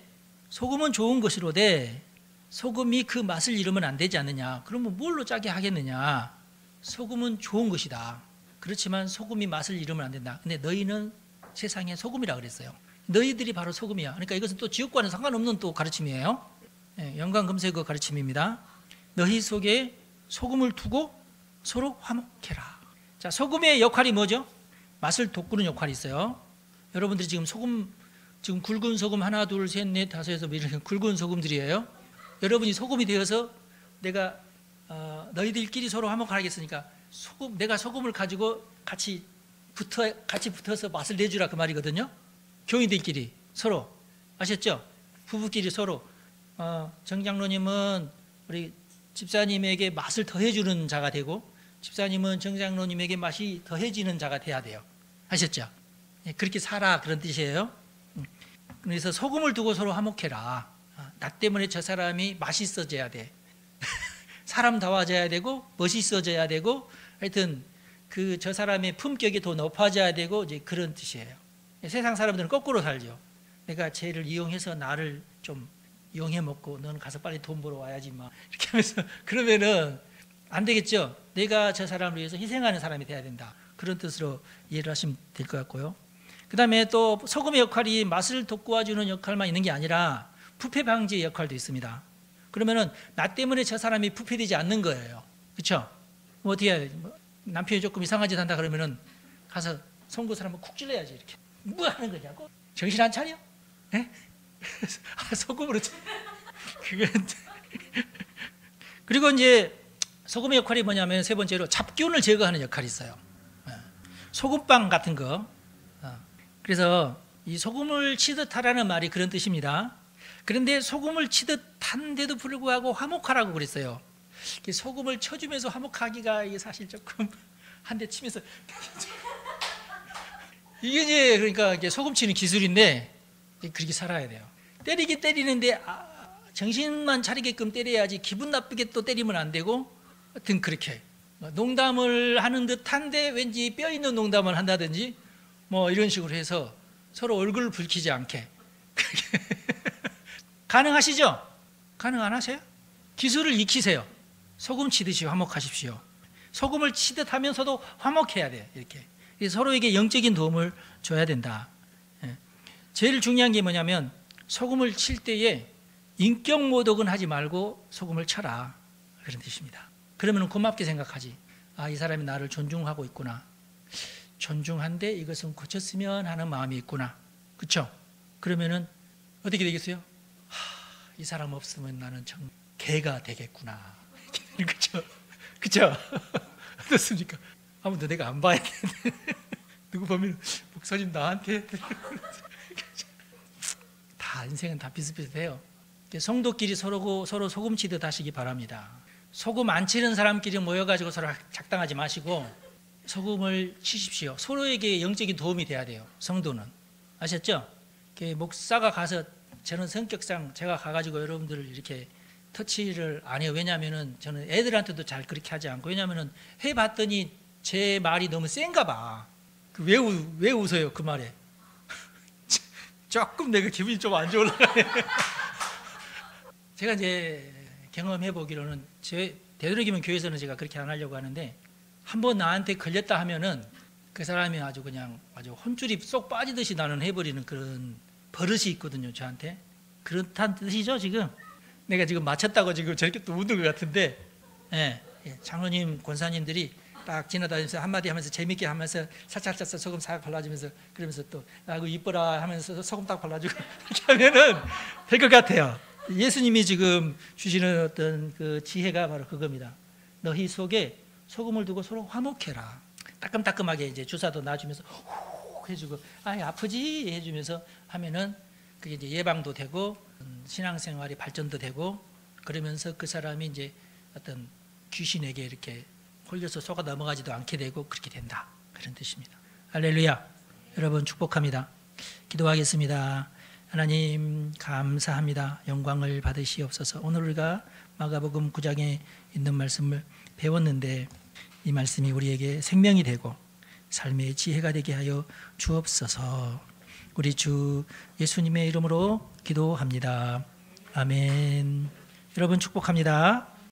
소금은 좋은 것이로되 소금이 그 맛을 잃으면 안 되지 않느냐. 그러면 뭘로 짜게 하겠느냐. 소금은 좋은 것이다. 그렇지만 소금이 맛을 잃으면 안 된다. 근데 너희는 세상의 소금이라 그랬어요. 너희들이 바로 소금이야. 그러니까 이것은 또 지옥과는 상관없는 또 가르침이에요. 연관검색어 가르침입니다. 너희 속에 소금을 두고 서로 화목해라. 자, 소금의 역할이 뭐죠? 맛을 돋구는 역할이 있어요. 여러분들이 지금 지금 굵은 소금 하나, 둘, 셋, 넷, 다섯에서 이렇게 굵은 소금들이에요. 여러분이 소금이 되어서 내가 너희들끼리 서로 화목하겠으니까 내가 소금을 가지고 같이 붙어서 맛을 내주라 그 말이거든요. 교인들끼리 서로 아셨죠? 부부끼리 서로 정장로님은 우리 집사님에게 맛을 더해주는 자가 되고 집사님은 정장로님에게 맛이 더해지는 자가 돼야 돼요. 아셨죠? 그렇게 살아 그런 뜻이에요. 그래서 소금을 두고 서로 화목해라. 나 때문에 저 사람이 맛있어져야 돼. 사람다워져야 되고 멋있어져야 되고 하여튼 저 사람의 품격이 더 높아져야 되고 이제 그런 뜻이에요. 세상 사람들은 거꾸로 살죠. 내가 쟤를 이용해서 나를 좀 이용해 먹고 너는 가서 빨리 돈 벌어 와야지 막 이렇게 하면서 그러면은 안 되겠죠. 내가 저 사람을 위해서 희생하는 사람이 돼야 된다. 그런 뜻으로 이해를 하시면 될 것 같고요. 그 다음에 또 소금의 역할이 맛을 돋구어주는 역할만 있는 게 아니라 부패 방지의 역할도 있습니다. 그러면은 나 때문에 저 사람이 부패되지 않는 거예요. 그렇죠? 뭐 어떻게 해야 돼? 남편이 조금 이상한 짓 한다 그러면은 가서 송구 사람을 쿡 찔러야지. 이렇게 뭐 하는 거냐고? 정신 안 차려? 예? 소금으로 그건 그리고 이제 소금의 역할이 뭐냐면 세 번째로 잡균을 제거하는 역할이 있어요. 소금빵 같은 거. 그래서 이 소금을 치듯 하라는 말이 그런 뜻입니다. 그런데 소금을 치듯 한데도 불구하고 화목하라고 그랬어요. 소금을 쳐주면서 화목하기가 사실 조금 한 대 치면서 이게 이제 그러니까 이게 소금 치는 기술인데 그렇게 살아야 돼요. 때리긴 때리는데 정신만 차리게끔 때려야지 기분 나쁘게 또 때리면 안 되고 하여튼 그렇게 농담을 하는 듯한데 왠지 뼈 있는 농담을 한다든지 뭐 이런 식으로 해서 서로 얼굴을 붉히지 않게 가능하시죠? 가능 안 하세요? 기술을 익히세요. 소금 치듯이 화목하십시오. 소금을 치듯 하면서도 화목해야 돼. 이렇게 서로에게 영적인 도움을 줘야 된다. 제일 중요한 게 뭐냐면 소금을 칠 때에 인격 모독은 하지 말고 소금을 쳐라, 그런 뜻입니다. 그러면 고맙게 생각하지. 아, 이 사람이 나를 존중하고 있구나. 존중한데 이것은 고쳤으면 하는 마음이 있구나. 그렇죠? 그러면은 어떻게 되겠어요? 이 사람 없으면 나는 정말 개가 되겠구나. 그렇죠? 그렇죠? 어떻습니까? 아무도 내가 안 봐야 되는데 누구 보면 목사님 나한테 다 인생은 다 비슷비슷해요. 성도끼리 서로 소금 치듯 하시기 바랍니다. 소금 안 치는 사람끼리 모여가지고 서로 작당하지 마시고 소금을 치십시오. 서로에게 영적인 도움이 돼야 돼요. 성도는. 아셨죠? 목사가 가서 저는 성격상 제가 가가지고 여러분들을 이렇게 터치를 안 해요. 왜냐하면은 저는 애들한테도 잘 그렇게 하지 않고, 왜냐하면은 해봤더니 제 말이 너무 센가 봐. 왜 웃어요 그 말에? 조금 내가 기분이 좀 안 좋으려고. 제가 이제 경험해 보기로는 되도록이면 교회에서는 제가 그렇게 안 하려고 하는데, 한번 나한테 걸렸다 하면은 그 사람이 아주 혼줄이 쏙 빠지듯이 나는 해버리는 그런 버릇이 있거든요, 저한테. 그렇다는 뜻이죠, 지금? 내가 지금 맞췄다고 지금 저렇게 또 웃는 것 같은데, 장로님, 권사님들이 딱 지나다니면서 한마디 하면서 재밌게 하면서 살짝 소금 싹 발라주면서, 그러면서 또 아이고 이뻐라 하면서 소금 딱 발라주고 이렇게 하면은 될 것 같아요. 예수님이 지금 주시는 어떤 그 지혜가 바로 그겁니다. 너희 속에 소금을 두고 서로 화목해라. 따끔따끔하게 이제 주사도 놔주면서 후 해주고, 아이 아프지 해주면서 하면은 그게 이제 예방도 되고 신앙생활이 발전도 되고, 그러면서 그 사람이 이제 어떤 귀신에게 이렇게 홀려서 속아 넘어가지도 않게 되고 그렇게 된다, 그런 뜻입니다. 할렐루야. 여러분 축복합니다. 기도하겠습니다. 하나님 감사합니다. 영광을 받으시옵소서. 오늘 우리가 마가복음 9장에 있는 말씀을 배웠는데 이 말씀이 우리에게 생명이 되고 삶의 지혜가 되게 하여 주옵소서. 우리 주 예수님의 이름으로 기도합니다. 아멘. 여러분 축복합니다.